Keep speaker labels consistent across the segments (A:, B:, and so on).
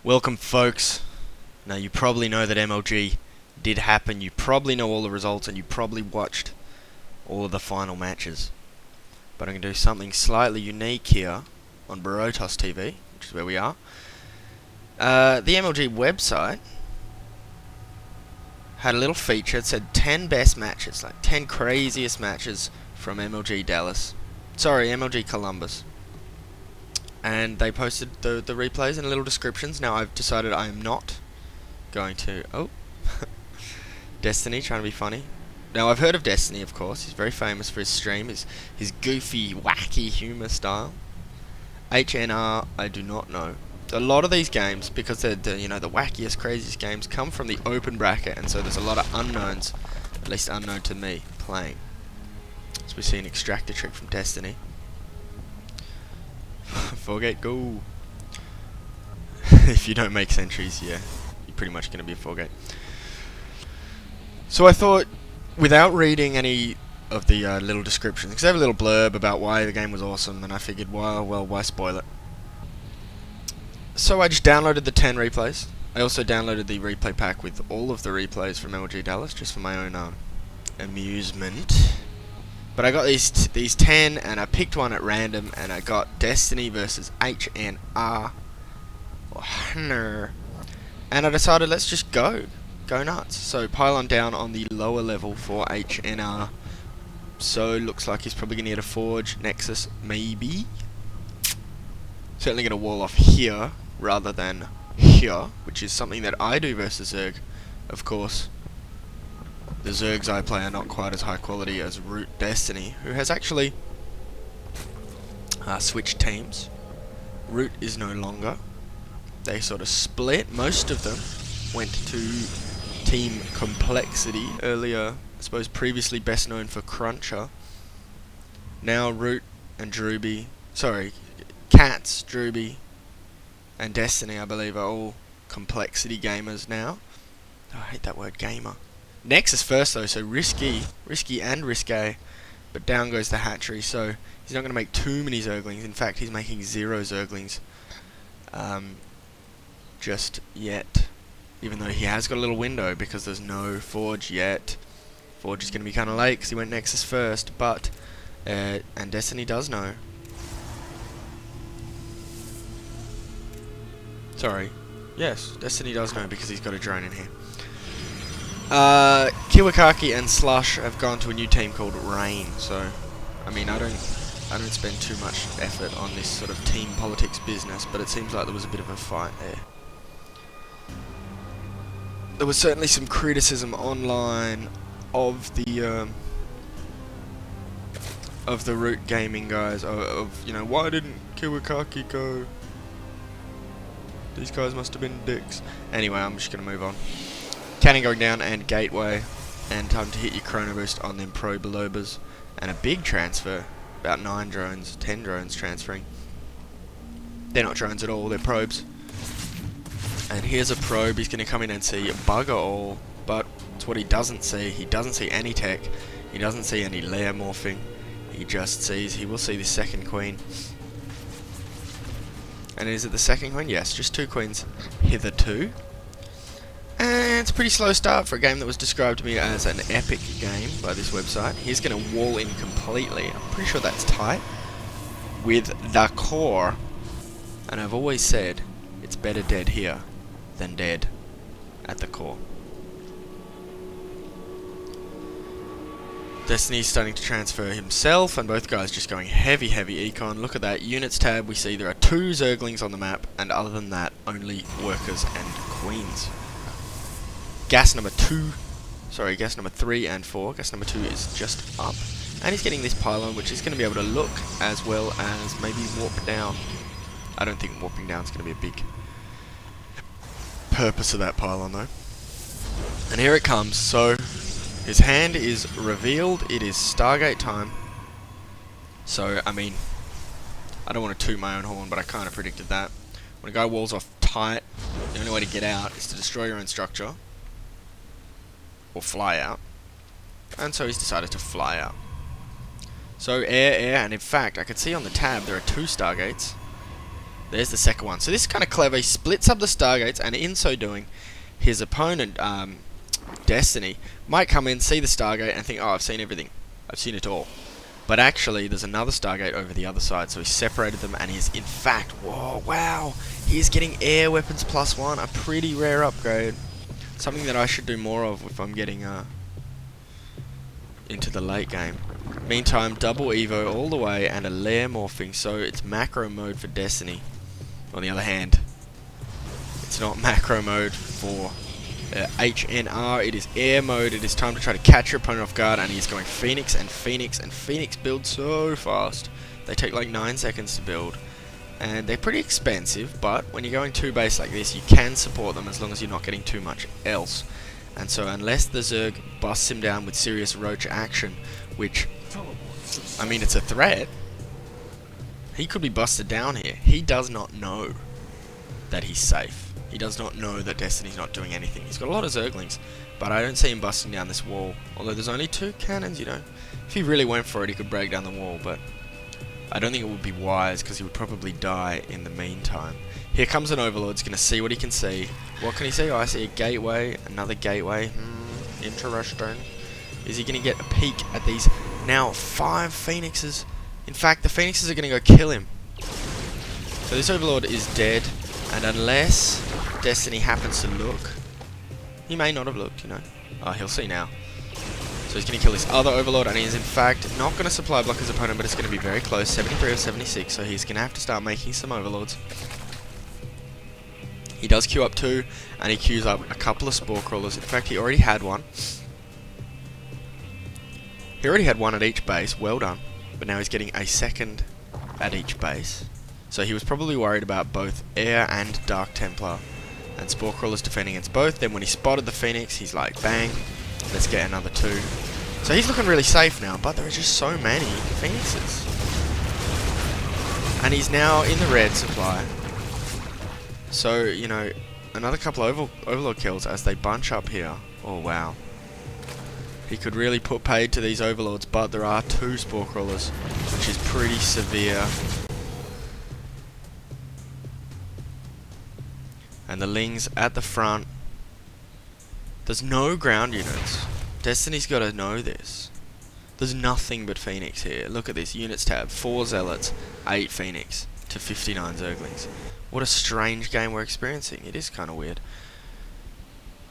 A: Welcome, folks. Now, you probably know that MLG did happen. You probably know all the results, and you probably watched all of the final matches. But I'm going to do something slightly unique here on Barotos TV, which is where we are. The MLG website had a little feature. It said 10 best matches, like 10 craziest matches from MLG Dallas. Sorry, MLG Columbus. And they posted the replays and little descriptions. Now I've decided I am not going to... Oh. Destiny, trying to be funny. Now I've heard of Destiny, of course. He's very famous for his stream, his goofy, wacky humour style. HNR, I do not know. A lot of these games, because they're the wackiest, craziest games, come from the open bracket, and so there's a lot of unknowns, at least unknown to me, playing. So we see an extractor trick from Destiny. 4-gate, go! If you don't make sentries, yeah, you're pretty much going to be a 4-gate. So I thought, without reading any of the little descriptions, because they have a little blurb about why the game was awesome, and I figured, well, why spoil it? So I just downloaded the 10 replays. I also downloaded the replay pack with all of the replays from MLG Dallas, just for my own amusement. But I got these 10, and I picked one at random, and I got Destiny versus HNR. And I decided, let's just go nuts. So pylon down on the lower level for HNR. So looks like he's probably going to get a Forge, Nexus, maybe. Certainly going to wall off here rather than here, which is something that I do versus Zerg, of course. The Zergs I play are not quite as high quality as Root Destiny, who has actually switched teams. Root is no longer. They sort of split. Most of them went to Team Complexity earlier, I suppose previously best known for Cruncher. Now Root and Cats, Drewby, and Destiny, I believe, are all Complexity gamers now. Oh, I hate that word, gamer. Nexus first though, so risky and risque, but down goes the hatchery, so he's not going to make too many Zerglings. In fact, he's making 0 Zerglings just yet, even though he has got a little window because there's no Forge yet. Forge is going to be kind of late because he went Nexus first, but and Destiny does know. Sorry, yes, Destiny does know because he's got a drone in here. Kiwakaki and Slush have gone to a new team called Rain, so I mean I don't spend too much effort on this sort of team politics business, but it seems like there was a bit of a fight there. There was certainly some criticism online of the Root Gaming guys of why didn't Kiwakaki go? These guys must have been dicks. Anyway, I'm just gonna move on. Cannon going down and gateway, and time to hit your chrono boost on them pro belobers, and a big transfer, about 10 drones transferring. They're not drones at all, they're probes. And here's a probe. He's going to come in and see bugger all, but it's what he doesn't see. He doesn't see any tech, he doesn't see any layer morphing, he will see the second queen. And is it the second queen? Yes, just 2 queens hitherto. And it's a pretty slow start for a game that was described to me as an epic game by this website. He's going to wall in completely. I'm pretty sure that's tight. With the core. And I've always said, it's better dead here than dead at the core. Destiny's starting to transfer himself, and both guys just going heavy econ. Look at that units tab. We see there are 2 Zerglings on the map, and other than that, only workers and queens. Gas number 3 and 4. Gas number 2 is just up. And he's getting this pylon, which is going to be able to look as well as maybe warp down. I don't think warping down is going to be a big purpose of that pylon, though. And here it comes. So, his hand is revealed. It is Stargate time. So, I mean, I don't want to toot my own horn, but I kind of predicted that. When a guy walls off tight, the only way to get out is to destroy your own structure. Or fly out. And so he's decided to fly out. So air, and in fact I could see on the tab there are 2 Stargates. There's the second one. So this is kind of clever. He splits up the Stargates, and in so doing, his opponent, Destiny, might come in, see the Stargate, and think, oh, I've seen everything. I've seen it all. But actually, there's another Stargate over the other side, so he separated them, and he's, in fact, whoa, wow, he's getting air weapons +1, a pretty rare upgrade. Something that I should do more of if I'm getting into the late game. Meantime, double Evo all the way, and a lair morphing, so it's macro mode for Destiny. On the other hand, it's not macro mode for HNR, it is air mode. It is time to try to catch your opponent off guard, and he's going Phoenix and Phoenix, and Phoenix build so fast. They take like 9 seconds to build, and they're pretty expensive, but when you're going 2 base like this, you can support them as long as you're not getting too much else. And so unless the Zerg busts him down with serious roach action, which, I mean, it's a threat, he could be busted down here. He does not know that he's safe. He does not know that Destiny's not doing anything. He's got a lot of Zerglings, but I don't see him busting down this wall. Although there's only 2 cannons, you know. If he really went for it, he could break down the wall, but I don't think it would be wise, because he would probably die in the meantime. Here comes an Overlord. He's going to see what he can see. What can he see? Oh, I see a gateway, another gateway. Interesting. Is he going to get a peek at these now 5 Phoenixes? In fact, the Phoenixes are going to go kill him. So this Overlord is dead, and unless Destiny happens to look, he may not have looked, you know. Oh, he'll see now. So he's going to kill this other Overlord, and he is in fact not going to supply block his opponent, but it's going to be very close, 73 of 76, so he's going to have to start making some Overlords. He does queue up 2, and he queues up a couple of Spore Crawlers. In fact, he already had one. He already had one at each base, well done. But now he's getting a second at each base. So he was probably worried about both Air and Dark Templar, and Spore Crawlers defending against both. Then when he spotted the Phoenix, he's like, bang, let's get another 2. So he's looking really safe now, but there are just so many Phoenixes. And he's now in the red supply. So, you know, another couple of Overlord kills as they bunch up here. Oh, wow. He could really put paid to these Overlords, but there are 2 Spore Crawlers, which is pretty severe. And the Lings at the front. There's no ground units. Destiny's got to know this. There's nothing but Phoenix here. Look at this, units tab. 4 Zealots, 8 Phoenix to 59 Zerglings. What a strange game we're experiencing. It is kind of weird.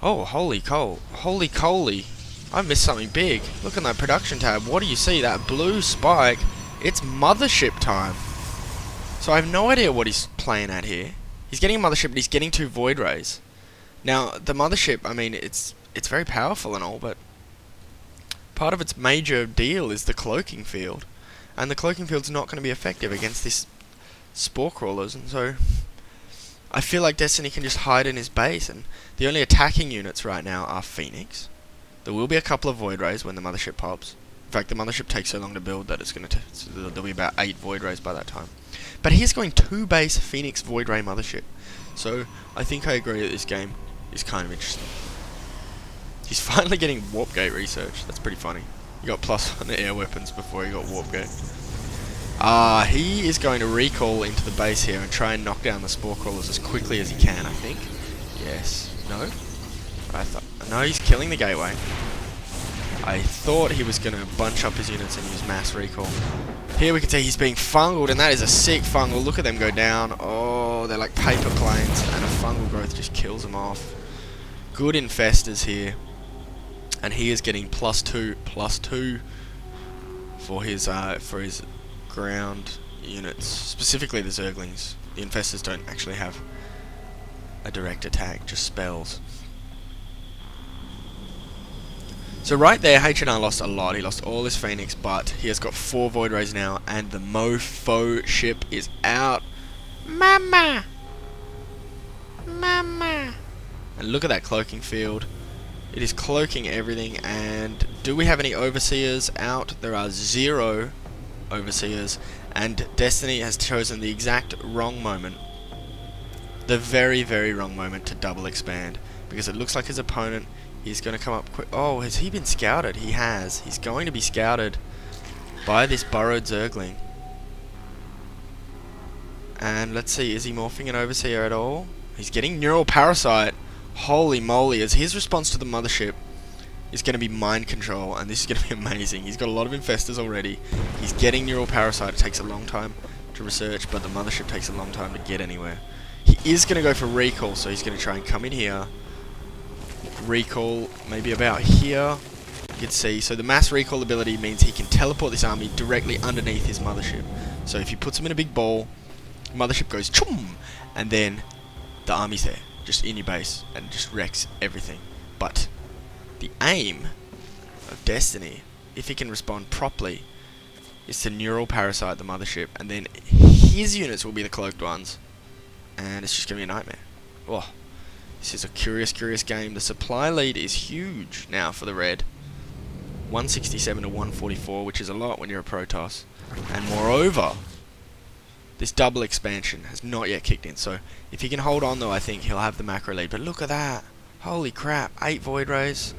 A: Oh, holy coal. Holy coly. I missed something big. Look at that production tab. What do you see? That blue spike. It's mothership time. So I have no idea what he's playing at here. He's getting a mothership, but he's getting 2 Void Rays. Now, the mothership, I mean, it's very powerful and all, but part of its major deal is the cloaking field. And the cloaking field's not going to be effective against this Spore Crawlers, and so I feel like Destiny can just hide in his base, and the only attacking units right now are Phoenix. There will be a couple of Void Rays when the mothership pops. In fact, the mothership takes so long to build that it's going to so there'll be about 8 Void Rays by that time. But he's going 2 base Phoenix Void Ray mothership. So I think I agree that this game is kind of interesting. He's finally getting Warp Gate research. That's pretty funny. He got +1 air weapons before he got Warp Gate. He is going to recall into the base here and try and knock down the Spore Crawlers as quickly as he can, I think. Yes. No? No, he's killing the gateway. I thought he was going to bunch up his units and use mass recall. Here we can see he's being fungled, and that is a sick fungal. Look at them go down. Oh, they're like paper planes, and a fungal growth just kills them off. Good infestors here. And he is getting +2 for his ground units, specifically the Zerglings. The infestors don't actually have a direct attack, just spells. So right there, H&R lost a lot. He lost all his Phoenix, but he has got 4 Void Rays now, and the Mofo ship is out. Mama! Mama! And look at that cloaking field. It is cloaking everything, and do we have any Overseers out? There are 0 Overseers, and Destiny has chosen the exact wrong moment. The very, very wrong moment to double expand, because it looks like his opponent is going to come up quick. Oh, has he been scouted? He has. He's going to be scouted by this burrowed Zergling. And let's see, is he morphing an overseer at all? He's getting neural parasite. Holy moly, as his response to the mothership is going to be mind control, and this is going to be amazing. He's got a lot of infestors already. He's getting neural parasite. It takes a long time to research, but the mothership takes a long time to get anywhere. He is going to go for recall, so he's going to try and come in here. Recall, maybe about here. You can see, so the mass recall ability means he can teleport this army directly underneath his mothership. So if he puts him in a big ball, mothership goes chum, and then the army's there, just in your base, and just wrecks everything. But the aim of Destiny, if he can respond properly, is to neural parasite the mothership, and then his units will be the cloaked ones, and it's just going to be a nightmare. Oh, this is a curious game. The supply lead is huge now for the red. 167 to 144, which is a lot when you're a Protoss. And moreover, this double expansion has not yet kicked in, so if he can hold on though, I think he'll have the macro lead. But look at that! Holy crap, 8 Void Rays.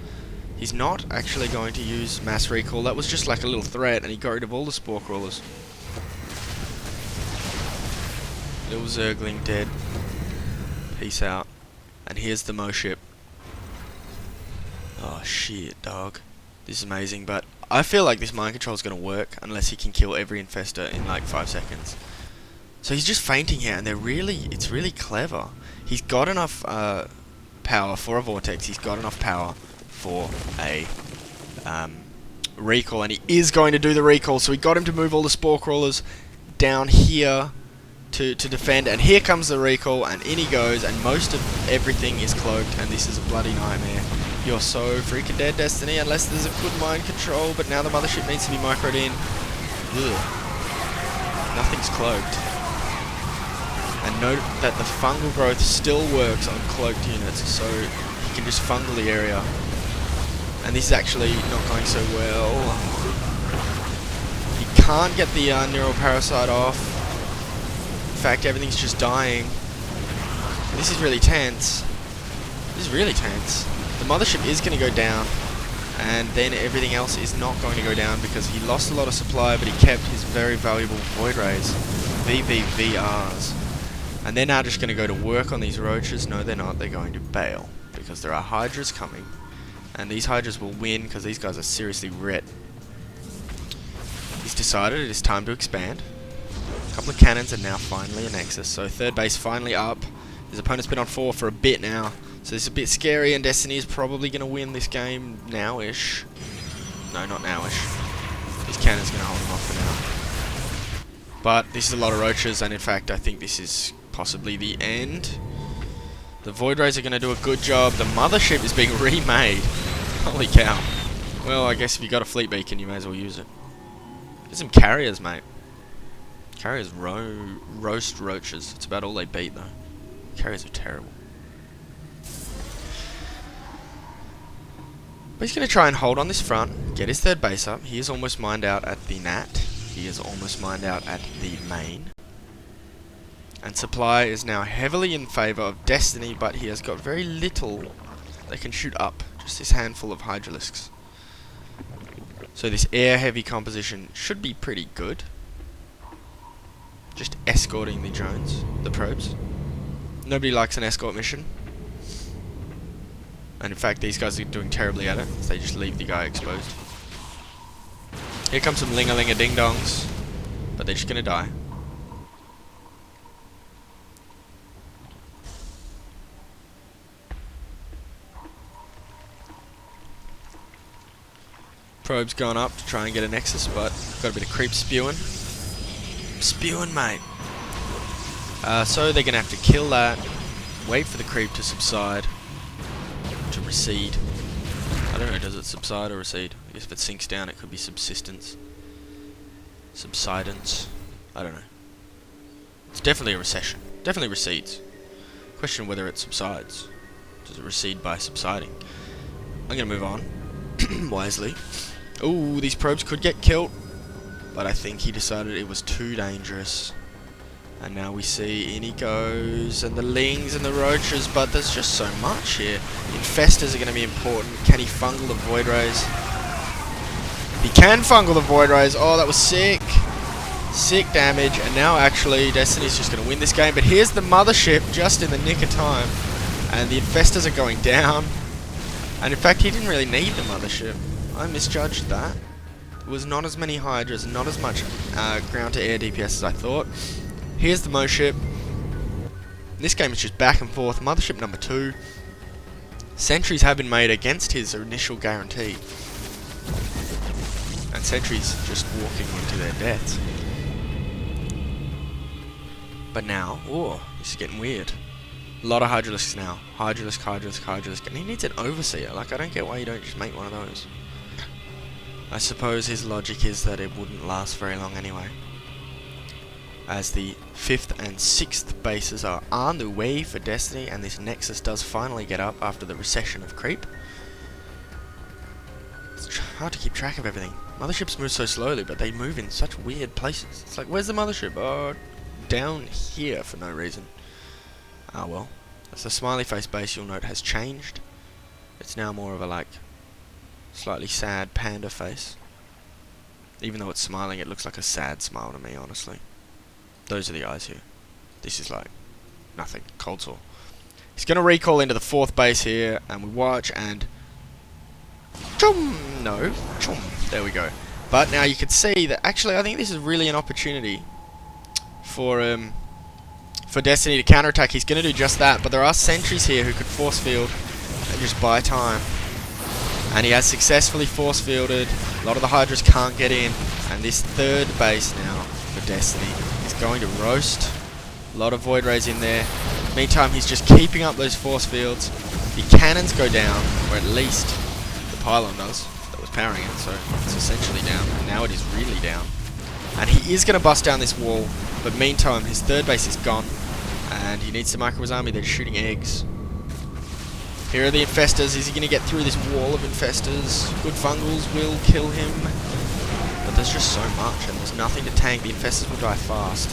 A: He's not actually going to use mass recall. That was just like a little threat, and he got rid of all the Spore Crawlers. Little Zergling dead. Peace out. And here's the Mo ship. Oh shit, dog. This is amazing, but I feel like this mind control is going to work unless he can kill every infestor in like 5 seconds. So he's just fainting here, and it's really clever. He's got enough power for a vortex. He's got enough power for a recall, and he is going to do the recall. So we got him to move all the Spore Crawlers down here to defend, and here comes the recall, and in he goes, and most of everything is cloaked, and this is a bloody nightmare. You're so freaking dead, Destiny, unless there's a good mind control, but now the mothership needs to be microed in. Ugh. Nothing's cloaked. And note that the fungal growth still works on cloaked units, so he can just fungal the area. And this is actually not going so well. He can't get the neural parasite off. In fact, everything's just dying. This is really tense. This is really tense. The mothership is going to go down, and then everything else is not going to go down because he lost a lot of supply, but he kept his very valuable Void Rays, VVVRs. And they're now just going to go to work on these roaches. No, they're not. They're going to bail because there are Hydras coming, and these Hydras will win because these guys are seriously ret. He's decided it is time to expand. A couple of cannons and now finally a Nexus. So third base finally up. His opponent's been on 4 for a bit now. So it's a bit scary, and Destiny is probably going to win this game now-ish. No, not now-ish. This cannon's going to hold him off for now. But this is a lot of roaches, and in fact I think this is possibly the end. The Void Rays are going to do a good job. The mothership is being remade. Holy cow. Well, I guess if you got a fleet beacon, you may as well use it. Get some carriers, mate. Carriers roast roaches. It's about all they beat, though. Carriers are terrible. But he's going to try and hold on this front, get his third base up. He is almost mined out at the Nat. He is almost mined out at the main. And supply is now heavily in favour of Destiny, but he has got very little that can shoot up. Just this handful of Hydralisks. So this air-heavy composition should be pretty good. Just escorting the drones, the probes. Nobody likes an escort mission. And in fact, these guys are doing terribly at it, so they just leave the guy exposed. Here comes some ling-a-ling-a ding-dongs, but they're just gonna die. Probe's going up to try and get a Nexus, but got a bit of creep spewing. Spewing, mate. So they're gonna have to kill that, wait for the creep to subside. To recede. I don't know, does it subside or recede? I guess if it sinks down it could be subsistence. Subsidence. I don't know. It's definitely a recession. Definitely recedes. Question whether it subsides. Does it recede by subsiding? I'm gonna move on. Wisely. Ooh, these probes could get killed. But I think he decided it was too dangerous. And now we see in he goes, and the lings and the roaches, but there's just so much here. Infestors are going to be important. Can he fungal the Void Rays? He can fungal the Void Rays. Oh, that was sick. Sick damage, and now actually Destiny's just going to win this game. But here's the mothership just in the nick of time, and the infestors are going down. And in fact, he didn't really need the mothership. I misjudged that. It was not as many Hydras, not as much ground-to-air DPS as I thought. Here's the Moship. This game is just back and forth. Mothership number 2. Sentries have been made against his initial guarantee. And sentries just walking into their deaths. But now, oh, this is getting weird. A lot of Hydralisks now. Hydralisk, Hydralisk, Hydralisk. And he needs an Overseer. Like, I don't get why you don't just make one of those. I suppose his logic is that it wouldn't last very long anyway. As the 5th and 6th bases are on the way for Destiny, and this Nexus does finally get up after the recession of creep. It's hard to keep track of everything. Motherships move so slowly, but they move in such weird places. It's like, where's the mothership? Oh, down here for no reason. Ah well. As the smiley face base, you'll note, has changed. It's now more of a, like, slightly sad panda face. Even though it's smiling, it looks like a sad smile to me, honestly. Those are the eyes here. This is like nothing. Cold sore. He's going to recall into the 4th base here, and we watch, and chum! No. Chum. There we go. But now you can see that actually I think this is really an opportunity for Destiny to counterattack. He's going to do just that, but there are sentries here who could force field and just buy time. And he has successfully force fielded. A lot of the Hydras can't get in, and this 3rd base now for Destiny is going to roast. A lot of Void Rays in there. Meantime, he's just keeping up those force fields. The cannons go down, or at least the pylon does. That was powering it, so it's essentially down. And now it is really down. And he is going to bust down this wall, but meantime, his 3rd base is gone. And he needs to micro his army. They're shooting eggs. Here are the infestors. Is he going to get through this wall of infestors? Good fungals will kill him. But there's just so much, and there's nothing to tank. The infestors will die fast.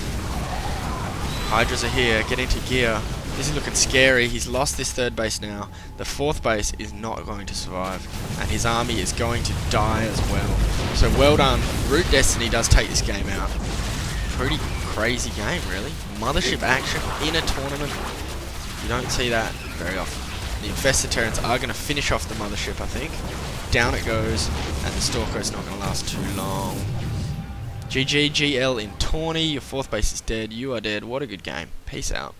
A: Hydras are here. Get into gear. This is looking scary. He's lost this 3rd base now. The 4th base is not going to survive. And his army is going to die as well. So well done. Root Destiny does take this game out. Pretty crazy game, really. Mothership action in a tournament. You don't see that very often. The Infested Terrans are going to finish off the mothership, I think. Down it goes, and the Stalker is not going to last too long. GG, GL in Tawny. Your 4th base is dead. You are dead. What a good game. Peace out.